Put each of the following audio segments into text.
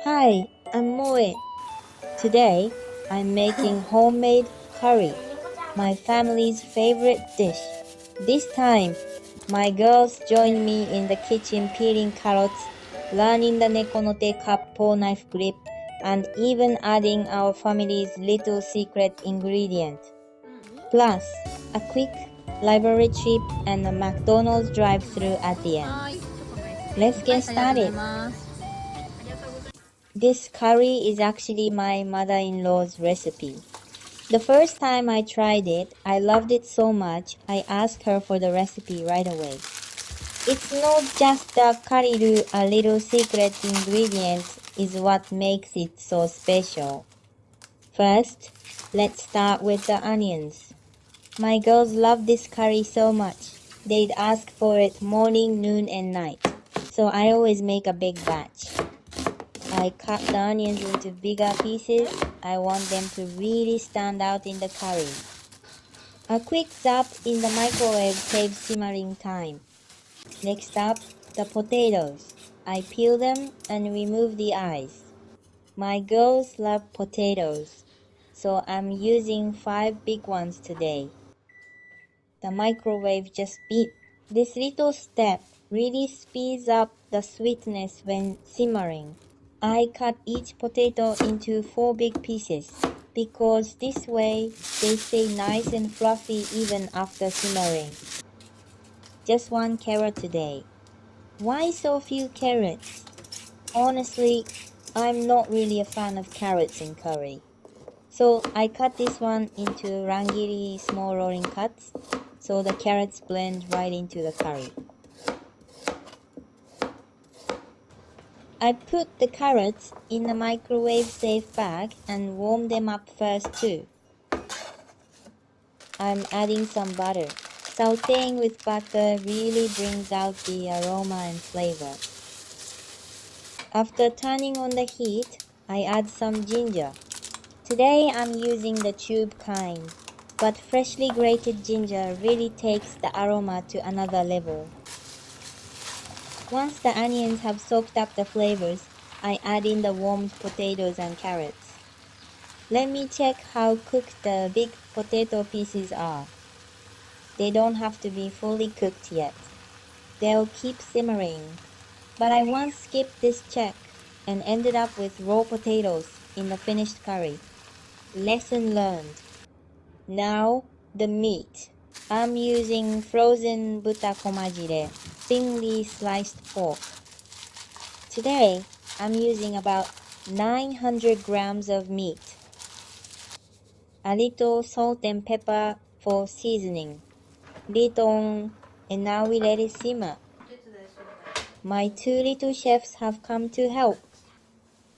Hi, I'm Moe. Today, I'm making homemade curry, my family's favorite dish. This time, my girls join me in the kitchen peeling carrots, learning the nekonote kappo knife grip, and even adding our family's little secret ingredient. Plus, a quick library trip and a McDonald's drive-thru at the end. Let's get started. This curry is actually my mother-in-law's recipe. The first time I tried it, I loved it so much, I asked her for the recipe right away. It's not just the kariru, a little secret ingredient, is what makes it so special. First, let's start with the onions. My girls love this curry so much. They'd ask for it morning, noon, and night. So I always make a big batch. I cut the onions into bigger pieces. I want them to really stand out in the curry. A quick zap in the microwave saves simmering time. Next up, the potatoes. I peel them and remove the eyes. My girls love potatoes, so I'm using 5 big ones today. The microwave just beeped. This little step really speeds up the sweetness when simmering. I cut each potato into 4 big pieces because this way they stay nice and fluffy even after simmering. Just 1 carrot today. Why so few carrots? Honestly, I'm not really a fan of carrots in curry. So I cut this one into rangiri small rolling cuts so the carrots blend right into the curry. I put the carrots in a microwave-safe bag and warm them up first too. I'm adding some butter. Sautéing with butter really brings out the aroma and flavor. After turning on the heat, I add some ginger. Today I'm using the tube kind, but freshly grated ginger really takes the aroma to another level. Once the onions have soaked up the flavors, I add in the warmed potatoes and carrots. Let me check how cooked the big potato pieces are. They don't have to be fully cooked yet. They'll keep simmering. But I once skipped this check and ended up with raw potatoes in the finished curry. Lesson learned. Now, the meat. I'm using frozen buta komajire, thinly sliced pork. Today, I'm using about 900 grams of meat. A little salt and pepper for seasoning. Lid on, and now we let it simmer. My 2 little chefs have come to help.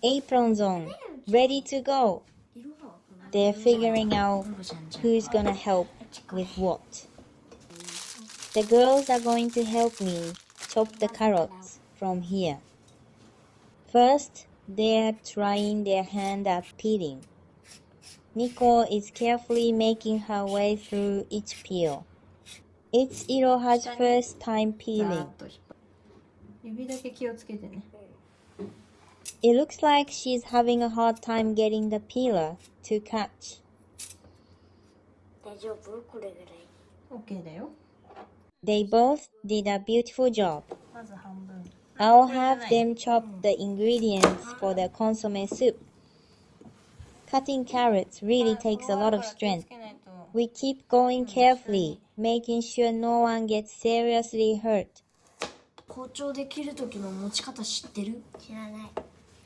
Aprons on, ready to go. They're figuring out who's gonna help with what. The girls are going to help me chop the carrots from here. First, they're trying their hand at peeling. Nico is carefully making her way through each peel. It's Iroha's first time peeling. It looks like she's having a hard time getting the peeler to catch. They both did a beautiful job. I'll have them chop the ingredients for the consomme soup. Cutting carrots really takes a lot of strength. We keep going carefully, making sure no one gets seriously hurt. 包丁で切る時の持ち方知ってる？知らない。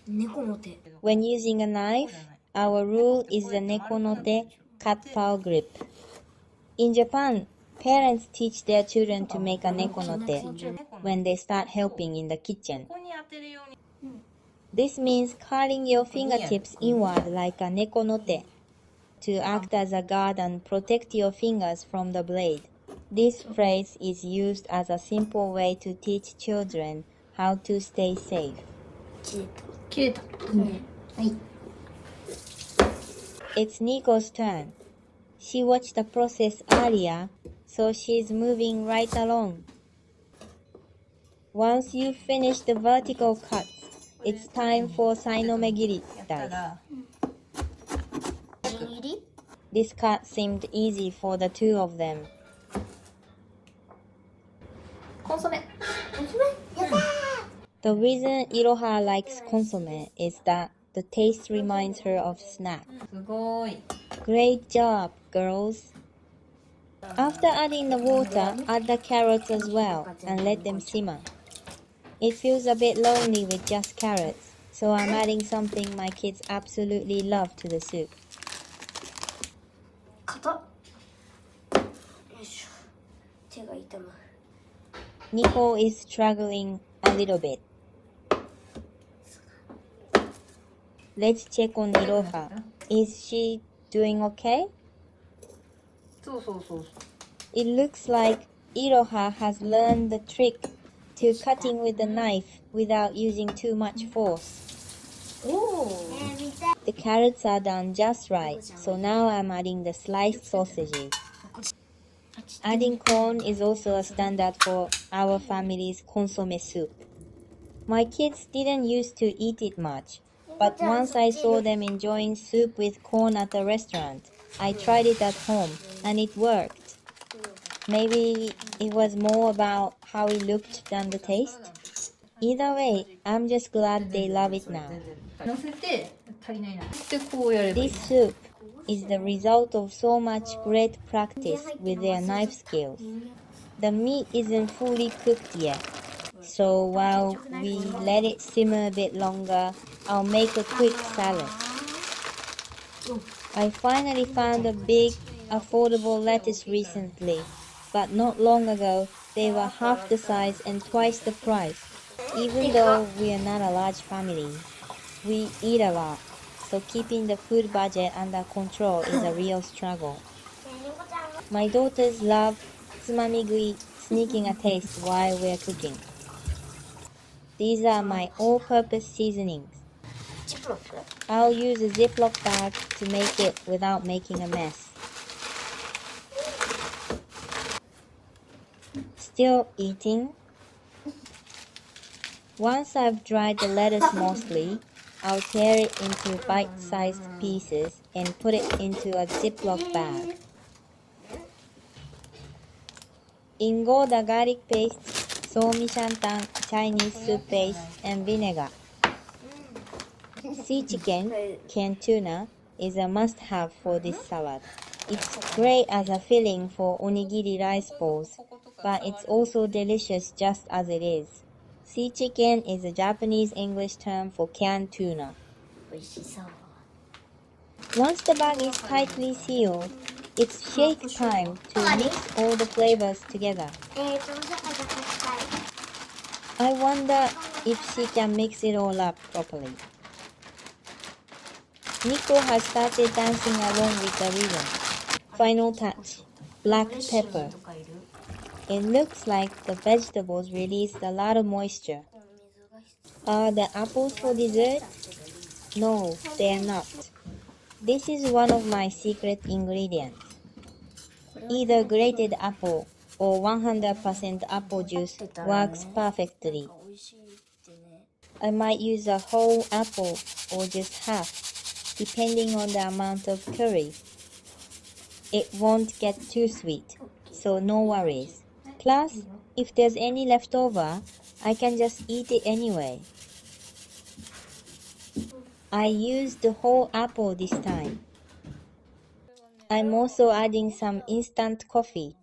猫の手。When using a knife, our rule is the nekonote cut-pow grip. In Japan, parents teach their children to make a nekonote when they start helping in the kitchen. This means curling your fingertips inward like a nekonote to act as a guard and protect your fingers from the blade. This phrase is used as a simple way to teach children how to stay safe. It's Nico's turn. She watched the process earlier, so she's moving right along. Once you finish the vertical cuts, It's time for さいの目切りdice. 握り This cut seemed easy for the two of them. コンソメ。やったー The reason Iroha likes consomme is that the taste reminds her of snack. すごい。 Great job, girls! After adding the water, add the carrots as well and let them simmer. It feels a bit lonely with just carrots, so I'm adding something my kids absolutely love to the soup. 硬っよいしょ手が痛む Nico is struggling a little bit. Let's check on Iroha. Is she doing okay? そうそうそう。 It looks like Iroha has learned the trick to cutting with the knife without using too much force. おお。 見たい The carrots are done just right, so now I'm adding the sliced sausages. Adding corn is also a standard for our family's consomme soup. My kids didn't used to eat it much, but once I saw them enjoying soup with corn at a restaurant, I tried it at home and it worked. Maybe it was more about how it looked than the taste. Either way, I'm just glad they love it now. 乗せて足りないな。でこうやればいい This。soup is the result of so much great practice with their knife skills. The meat isn't fully cooked yet, so while we let it simmer a bit longer, I'll make a quick salad. I finally found a big, affordable lettuce recently, but not long ago they were half the size and twice the price. Even though we are not a large family, we eat a lot, so keeping the food budget under control is a real struggle. My daughters love tsumamigui, sneaking a taste while we're cooking. These are my all-purpose seasonings. ジップロック I'll use a Ziploc bag to make it without making a mess. Still eating? Once I've dried the lettuce mostly, I'll tear it into bite-sized pieces and put it into a Ziploc bag. Ingo the garlic paste, somi shantan, Chinese soup paste, and vinegar. Sea chicken, canned tuna, is a must-have for this salad. It's great as a filling for onigiri rice balls, but it's also delicious just as it is. Sea chicken is a Japanese English term for canned tuna. 美味しそう Once the bag is tightly sealed, it's shake time to mix all the flavors together. お魚が書きたい I wonder if she can mix it all up properly. Nico has started dancing along with the rhythm. Final touch, black pepper. It looks like the vegetables released a lot of moisture. Are the apples for dessert? No, they are not. This is one of my secret ingredients. Either grated apple or 100% apple juice works perfectly. 美味しいってね I might use a whole apple or just half, depending on the amount of curry. It won't get too sweet, so no worries. Plus, if there's any left over, I can just eat it anyway. I used the whole apple this time. I'm also adding some instant coffee.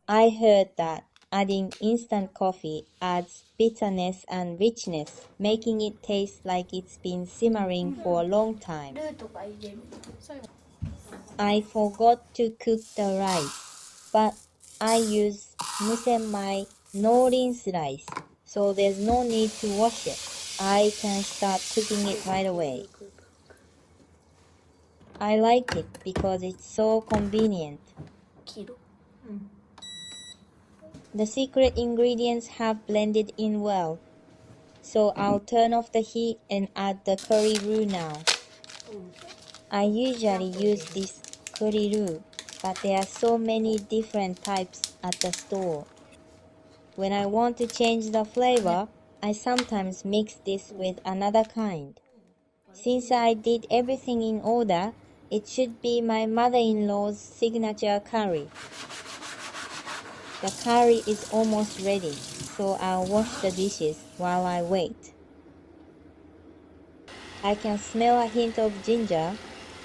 I heard that adding instant coffee adds bitterness and richness, making it taste like it's been simmering for a long time. ルーとか入れる I forgot to cook the rice, but I use musenmai no rinse rice, so there's no need to wash it. I can start cooking it right away. I like it because it's so convenient. 切る The secret ingredients have blended in well, so I'll turn off the heat and add the curry roux now. I usually use this curry roux, but there are so many different types at the store. When I want to change the flavor, I sometimes mix this with another kind. Since I did everything in order, it should be my mother-in-law's signature curry. The curry is almost ready, so I'll wash the dishes while I wait. I can smell a hint of ginger,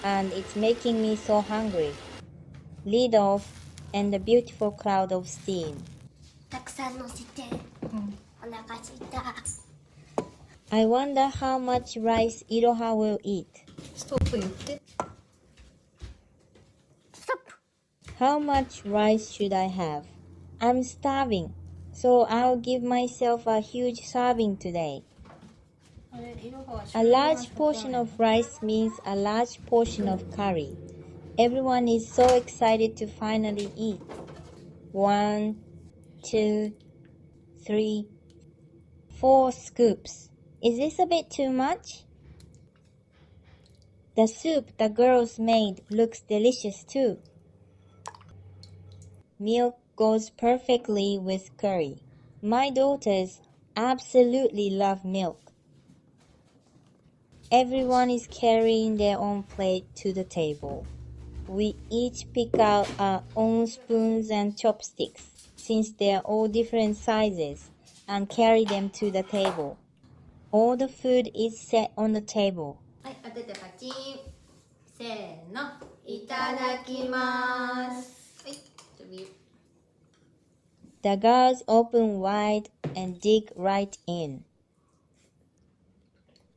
and it's making me so hungry. Lid off, and a beautiful cloud of steam. たくさん乗せて、お腹すいた。 I wonder how much rice Iroha will eat. ストップ言って。How much rice should I have? I'm starving, so I'll give myself a huge serving today. A large portion of rice means a large portion of curry. Everyone is so excited to finally eat. 1, 2, 3, 4 scoops. Is this a bit too much? The soup the girls made looks delicious too. Milk goes perfectly with curry. My daughters absolutely love milk. Everyone is carrying their own plate to the table. We each pick out our own spoons and chopsticks, since they're all different sizes, and carry them to the table. All the food is set on the table. はい、当ててパチン。せーの。いただきます。はい、The girls open wide and dig right in.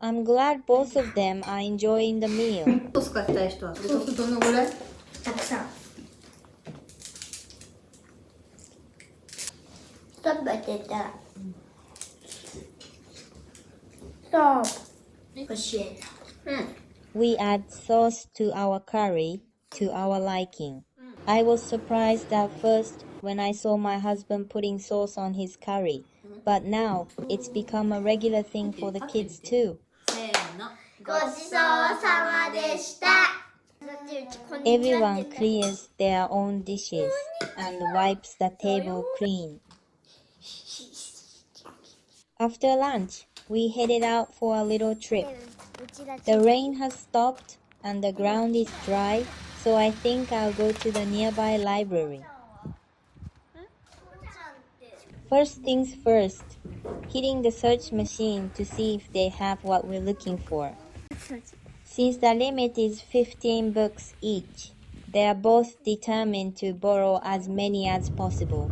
I'm glad both of them are enjoying the meal. ソース買いたい人はソースどのぐらい？たくさん。食べてた。そう。欲しいな。うん。We add sauce to our curry to our liking. I was surprised at first when I saw my husband putting sauce on his curry, but now it's become a regular thing for the kids too. せーの。ごちそうさまでした。 Everyone clears their own dishes and wipes the table clean. After lunch, we headed out for a little trip. The rain has stopped and the ground is dry, so I think I'll go to the nearby library. First things first, hitting the search machine to see if they have what we're looking for. Since the limit is 15 books each, they are both determined to borrow as many as possible.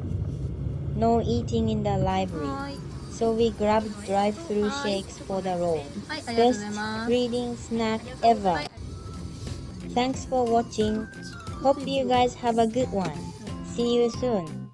No eating in the library, so we grabbed drive-thru shakes for the road. Best reading snack ever. Thanks for watching. Hope you guys have a good one. See you soon.